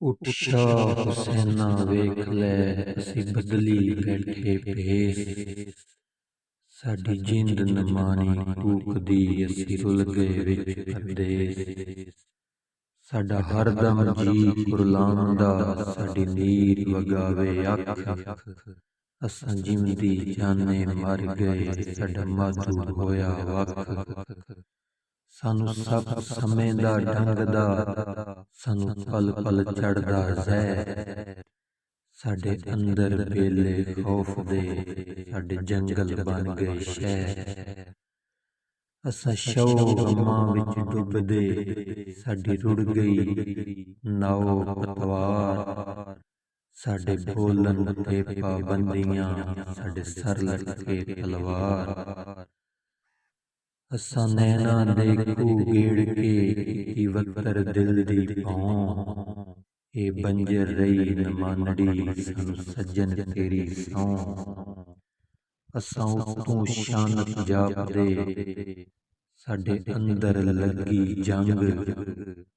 ਉੱਠ ਸ਼ਾਹ ਹੁਸੈਨਾ ਵੇਖ ਲੈ ਅਸੀਂ ਬਦਲੀ ਬੈਠੇ ਭੇਸ। ਸਾਡੀ ਜਿੰਦ ਨਮਾਨੀ ਕੂਕਦੀ ਅਸੀਂ ਰੁਲ ਗਏ ਵਿੱਚ ਪਰਦੇਸ। ਸਾਡਾ ਹਰਦਮ ਜੀ ਕੁਰਲਾਉਂਦਾ ਸਾਡੀ ਨੀਰ ਵਗਾਵੇ ਅੱਖ। ਅਸਾਂ ਜਿਉਂਦੀ ਜਾਨੇ ਮਰ ਗਏ ਸਾਡਾ ਮਾਧੂ ਹੋਇਆ ਵੱਖ। ਸਾਨੂੰ ਸਭ ਸਮੇਂ ਦਾ ਢੰਗਦਾ ਸਾਨੂੰ ਪਲ ਪਲ ਚੜ੍ਹਦਾ ਜ਼ਹਿਰ। ਸਾਡੇ ਅੰਦਰ ਬੇਲੇ ਖੌਫ ਦੇ ਸਾਡੇ ਜੰਗਲ ਬਣ ਗਏ ਸ਼ਹਿਰ। ਅਸਾਂ ਸ਼ੌਕ ਗਮਾਂ ਵਿੱਚ ਡੁੱਬਦੇ ਸਾਡੀ ਰੁੜ ਗਈ ਨਾਓ ਪਤਵਾਰ। ਸਾਡੇ ਬੋਲਣ ਤੇ ਪਾਬੰਦੀਆਂ ਸਾਡੇ ਸਰ ਲਟਕੇ ਤਲਵਾਰ। ਅਸਾਂ ਨੈਣਾ ਦੇ ਖੂਹ ਗੇੜ ਕੇ ਕੀਤੀ ਵੱਤਰ ਦਿਲ ਦੀ ਭੌਂ। ਇਹ ਬੰਜਰ ਰਹੀ ਨਮਾਨੜੀ ਸਾਨੂੰ ਸੱਜਣ ਤੇਰੀ ਸਹੁੰ। ਅਸਾਂ ਉਤੋਂ ਸ਼ਾਨਤ ਜਾਪਦੇ ਸਾਡੇ ਅੰਦਰ ਲੱਗੀ ਜੰਗ।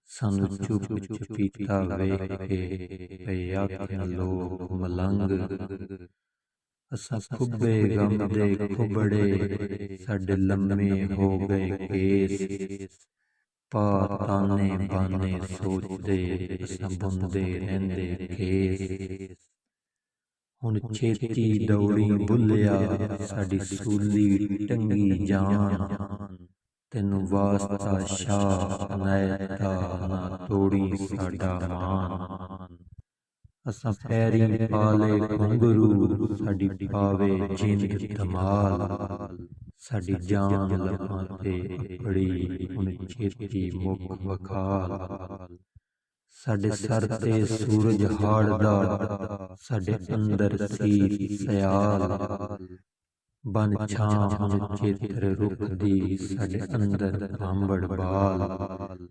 ਸਾਨੂੰ ਚੁੱਪ ਚੁਪੀਤਾ ਵੇਖ ਕੇ ਪਏ ਆਖਿਆ ਲੋਕ ਮਲੰਗ। ਅਸਾਂ ਖੁੱਬੇ ਗਮ ਦੇ ਖੁੱਬੜੇ ਸਾਡੇ ਲੰਮੇ ਹੋ ਗਏ ਕੇਸ। ਪਾ ਤਾਨੇ ਬਾਨੇ ਸੋਚਦੇ ਅਸਾਂ ਬੁਣਦੇ ਰਹਿੰਦੇ ਖੇਸ। ਹੁਣ ਛੇਤੀ ਦੌੜੀ ਬੁੱਲਿਆ ਸਾਡੀ ਸੂਲੀ ਟੰਗੀ ਜਾਨ। ਤੈਨੂੰ ਵਾਸਤਾ ਸ਼ਾਹ ਅਨਾਇਤ ਦਾ ਨਾ ਤੋੜੀ ਸਾਡਾ ਮਾਨ। ਅਸਾਂ ਪੈਰੀ ਪਾਲੇ ਘੁੰਗਰੂ ਸਾਡੀ ਪਾਵੇ ਜਿੰਦ ਧਮਾਲ। ਸਾਡੀ ਜਾਨ ਲੱਭਾਂ ਤੇ ਬੜੀ ਹੁਣ ਛੇਤੀ ਮੁੱਖ ਵਖਾਲ। ਸਾਡੇ ਸਰ ਤੇ ਸੂਰਜ ਹਾੜਦਾ ਸਾਡੇ ਅੰਦਰ ਸੀ ਸਿਆਲ। ਬਨ ਛਾਂ ਹੁਣ ਚੇਤਰ ਰੁੱਖ ਦੀ ਸਾਡੇ ਅੰਦਰ ਆਂਬੜ ਬਾਲ।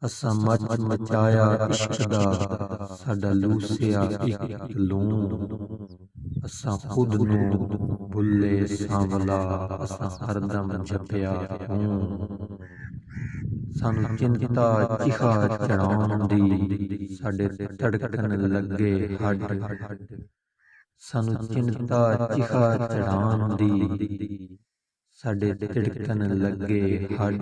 ਅਸਾਂ ਮਚ ਮਚਾਇਆ ਇਸ਼ਕ ਦਾ ਸਾਡਾ ਲੂਸਿਆ ਇੱਕ ਲੂੰ। ਅਸਾਂ ਖੁਦ ਨੂੰ ਭੁੱਲੇ ਸਾਂਵਲਾ ਅਸਾਂ ਹਰਦਮ ਜਪਿਆ ਤੂੰ। ਸਾਨੂੰ ਚਿੰਤਾ ਚਿਖਾ ਚੜਾਉਣ ਦੀ ਸਾਡੇ ਧੜਕਣ ਲੱਗੇ ਹੱਡ। ਸਾਨੂੰ ਚਿੰਤਾ ਚਿਖਾ ਚੜਾਉਣ ਦੀ ਸਾਡੇ ਧੜਕਣ ਲੱਗੇ ਹੱਡ।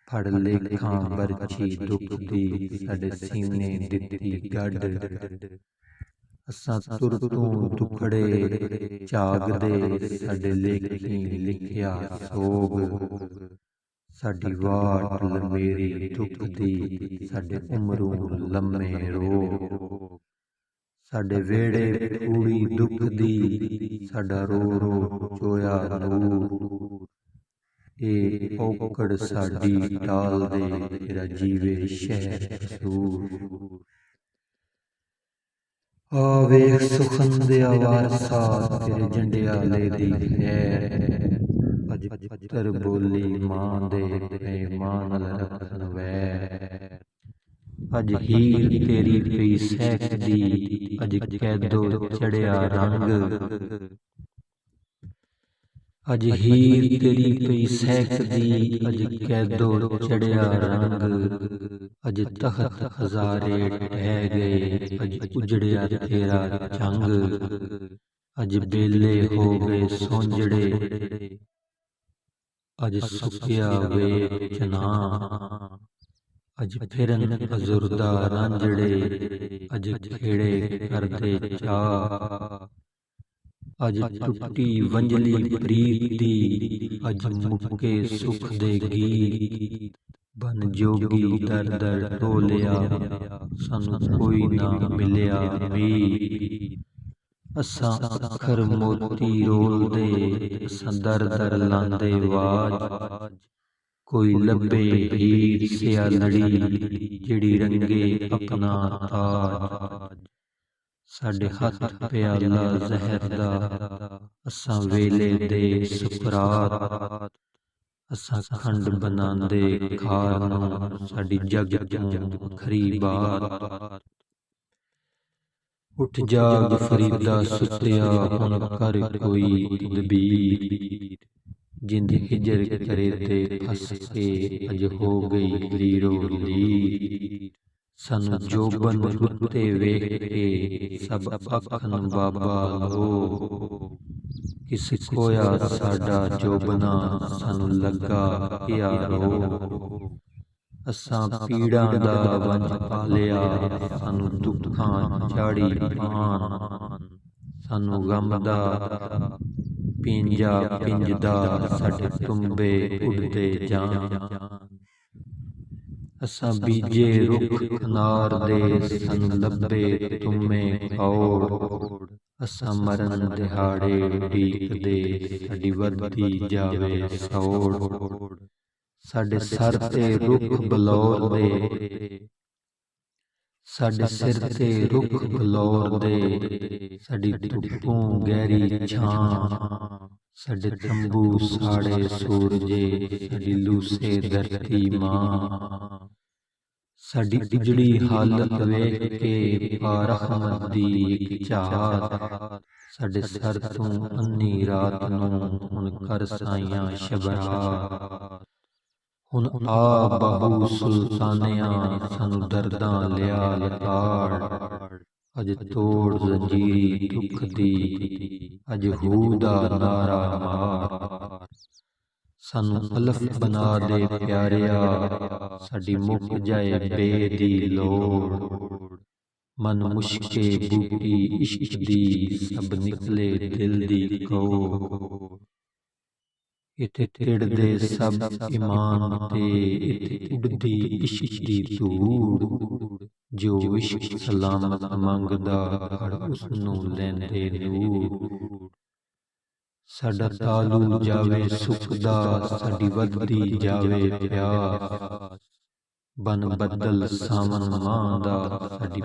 ਫੜ ਲੇਖਾਂ ਬਰਛੀ ਦੁੱਖ ਦੀ ਸਾਡੇ ਸੀਨੇ ਦਿੱਤੀ ਗੱਡ। ਅਸਾਂ ਤੁਰ ਤੋਂ ਦੁਖੜੇ ਝਾਗਦੇ ਸਾਡੇ ਲੇਖੀ ਲਿਖਿਆ ਸੋਗ। ਸਾਡੀ ਵਾਟ ਲੰਮੇਰੀ ਦੁੱਖ ਦੀ ਸਾਡੇ ਉਮਰੋਂ ਲੰਮੇ ਰੋਗ। ਸਾਡੇ ਵਿਹੜੇ ਕੂੜੀ ਦੁੱਖ ਦੀ ਸਾਡਾ ਰੋ ਰੋ ਚੋਇਆ ਨੂਰ। ਇਹ ਔਕੜ ਸਾਡੀ ਟਾਲ ਦੇ ਤੇਰਾ ਜੀਵੇ ਸ਼ਹਿਰ ਕਸੂਰ। ਆ ਵੇਖ ਸੁਖਨ ਦਿਆ ਵਾਰਸਾ ਤੇਰੇ ਜੰਡਿਆਲੇ ਦੀ ਖੈਰ। ਅੱਜ ਪੁੱਤਰ ਬੋਲੀ ਮਾਂ ਦੇ ਤੇ ਮਾਂ ਨਾਲ ਰੱਖਣ ਵੈਰ। ਅੱਜ ਹੀਰ ਤੇਰੀ ਪਈ ਸਹਿਕਦੀ ਅੱਜ ਕੈਦੋ ਚੜਿਆ ਰੰਗ। ਅੱਜ ਹੀਰ ਤੇਰੀ ਪਈ ਸਹਿਕਦੀ ਅੱਜ ਕੈਦੋ ਚੜਿਆ ਰੰਗ। ਅੱਜ ਤਖਤ ਹਜ਼ਾਰੇ ਢਹਿ ਗਏ ਅੱਜ ਉਜੜਿਆ ਤੇਰਾ ਜੰਗ। ਅੱਜ ਬੇਲੇ ਹੋ ਗਏ ਸੋਂਜੜੇ ਅੱਜ ਸੁੱਕਿਆ ਵੇ ਚਨਾ। ਅੱਜ ਫਿਰਨ ਅਜ਼ੁਰਦਾ ਰਾਂਝੜੇ ਅੱਜ ਖੇੜੇ ਕਰਦੇ ਚਾਅ। ਅੱਜ ਟੁੱਟੀ ਵੰਜਲੀ ਪ੍ਰੀਤ ਦੀ ਅੱਜ ਮੁੱਕੇ ਸੁਖ ਦੇ ਗੀਤ। ਬਨ ਜੋਗੀ ਦਰ ਦਰ ਟੋਲਿਆ ਸਾਨੂੰ ਕੋਈ ਨਾ ਮਿਲਿਆ ਮੀਤ। ਅਸਾਂ ਅੱਖਰ ਮੋਤੀ ਰੋਲਦੇ ਅਸਾਂ ਦਰ ਦਰ ਲਾਂਦੇ ਵਾਜ। ਕੋਈ ਲੱਭੇ ਹੀਰ ਸਿਆਲੜੀ ਜਿਹੜੀ ਰੰਗੇ ਆਪਣਾ ਤਾਜ। ਸਾਡੇ ਹੱਥ ਪਿਆਲਾ ਜ਼ਹਿਰ ਦਾ ਅਸਾਂ ਵੇਲੇ ਦੇ ਸੁਕਰਾਤ। ਅਸਾਂ ਖੰਡ ਬਣਾਉਂਦੇ ਖਾਰ ਨੂੰ ਸਾਡੀ ਜਗ ਤੋਂ ਵੱਖਰੀ ਬਾਤ। ਉੱਠ ਜਾਗ ਫਰੀਦਾ ਸੁੱਤਿਆ ਹੁਣ ਕਰ ਕੋਈ ਤਦਬੀਰ। ਜਿੰਦ ਹਿਜਰ ਕਰੇ ਤੇ ਫਸ ਕੇ ਅਜ ਹੋ ਗਈ ਲੀਰੋ ਲੀਰ। ਸਾਨੂੰ ਜੋਬਨ ਰੁੱਤੇ ਵੇਖ ਕੇ ਸਭ ਆਖਣ ਬਾਬਾ ਲੋ। ਕਿਸ ਖੋਇਆ ਸਾਡਾ ਜੋਬਨਾ ਸਾਨੂੰ ਲੱਗਾ ਪਿਆਰੋ। ਅਸਾਂ ਪੀੜਾਂ ਦਾ ਵੰਝ ਪਾਲਿਆ ਸਾਨੂੰ ਦੁੱਖਾਂ ਚਾੜੀ ਪਾਨ। ਸਾਨੂੰ ਗਮ ਦਾ ਪਿੰਜਾ ਪਿੰਜਦਾ ਸਾਡੇ ਤੁੰਬੇ ਉੱਡਦੇ ਜਾਣ। ਅਸਾਂ ਬੀਜੇ ਰੁੱਖ ਅਨਾਰ ਦੇ ਸਾਨੂੰ ਲੱਭੇ ਤੁਮੇ ਕੌੜ। ਅਸਾਂ ਮਰਨ ਦਿਹਾੜੇ ਉਡੀਕਦੇ ਸਾਡੀ ਵੱਧਦੀ ਜਾਵੇ ਸੌੜ। ਸਾਡੇ ਸਰ ਤੇ ਰੁੱਖ ਬਲੌਰ ਦੇ, ਸਾਡੇ ਸਿਰ ਤੇ ਰੁੱਖ ਬਲੌਰ ਦੇ, ਸਾਡੀ ਧੁੱਪੋਂ ਗਹਿਰੀ ਛਾਂ। ਸਾਡੇ ਤੰਬੂ ਸਾੜੇ ਸੂਰਜੇ, ਸਾਡੀ ਲੂਸੇ ਧਰਤੀ ਮਾਂ। ਸਾਡੀ ਉਜੜੀ ਹਾਲਤ ਵੇਖ ਕੇ ਪਾ ਰਹਿਮਤ ਦੀ ਇੱਕ ਝਾਤ। ਸਾਡੇ ਸਰ ਤੋਂ ਅੰਨੀ ਰਾਤ ਨੂੰ ਹੁਣ ਕਰ ਸਾਈਆਂ ਸ਼ਬਰਾਤ। ਹੁਣ ਆ ਬਾਬੂ ਸੁਲਤਾਨਿਆਂ ਸਾਨੂੰ ਦਰਦਾਂ ਲਿਆ ਲਤਾੜ। ਅਜ ਤੋੜ ਜ਼ੰਜੀਰੀ ਦੁੱਖ ਦੀ, ਅਜ ਹੂ ਦਾ ਨਾਰਾ ਮਾਰ। ਸਾਨੂੰ ਅਲਫ ਬਣਾ ਦੇ ਪਿਆਰਿਆ, ਸਾਡੀ ਮੁੱਕ ਜਾਏ ਬੇ ਦੀ ਲੋੜ। ਮਨ ਮੁਸ਼ਕੇ ਬੂਟੀ ਇਸ਼ਕ ਦੀ, ਸਭ ਨਿਕਲੇ ਦਿਲ ਦੀ ਕੌੜ। ਇੱਥੇ ਟਿੜਦੇ ਸਭ ਇਮਾਨ ਤੇ, ਇੱਥੇ ਉੱਡਦੀ ਇਸ਼ਕ ਦੀ ਧੂੜ। ਜੋ ਇਸ਼ਕ ਸਲਾਮਤ ਮੰਗਦਾ ਹਰ ਉਸ ਨੂੰ ਲੈਂਦੇ ਨੂਰ। ਸਾਡਾ ਤਾਲੂ ਜਾਵੇ ਸੁੱਕਦਾ, ਸਾਡੀ ਵੱਧਦੀ ਜਾਵੇ ਪਿਆਸ। ਬਨ ਬੱਦਲ ਸਾਵਨ ਮਾਂ ਦਾ, ਸਾਡੀ